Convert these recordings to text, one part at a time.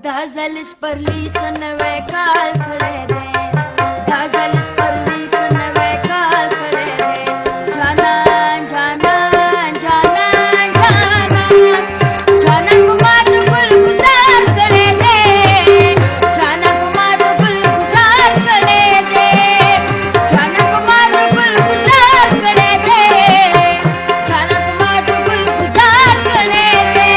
دا ځل سپرلي څه نوی کال کړی دی دا ځل سپرلي څه نوی کال کړی دی جانان جانان جانان جانان جانان په ما د ګل ګزار کړی دی جانان په ما د ګل ګزار کړی دی جانان په ما د ګل ګزار کړی دی جانان په ما د ګل ګزار کړی دی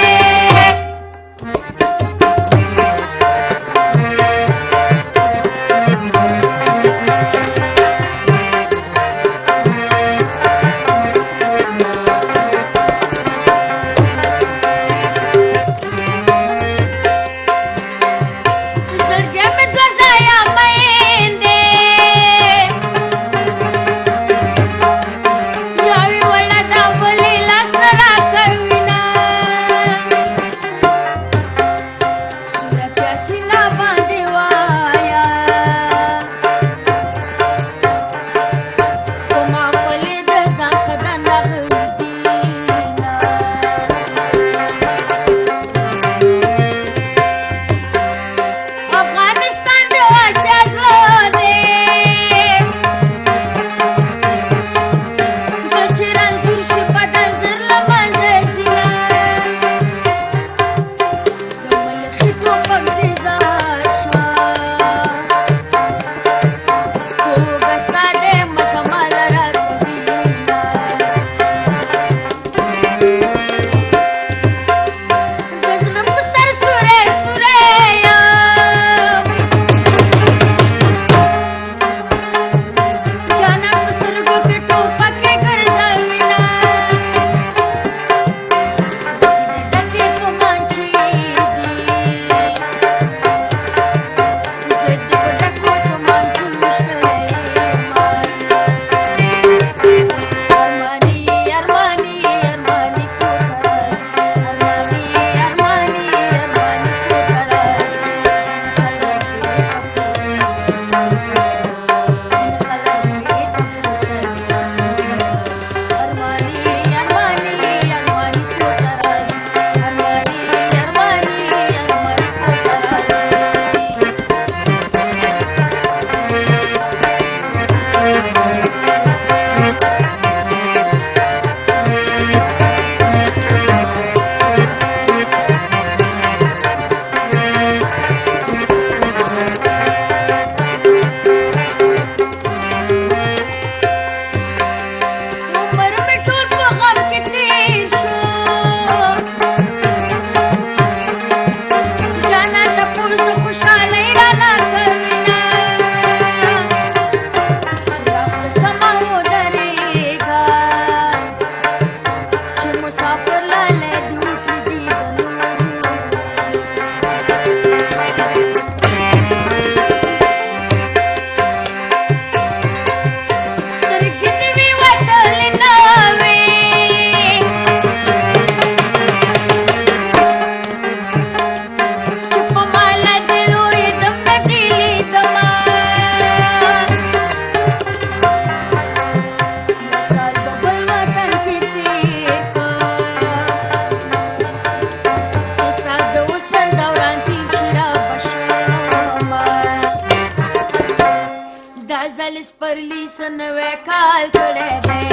دا ځل سپرلي څه نوی کال کړی دی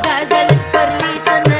دا ځل سپرلي څه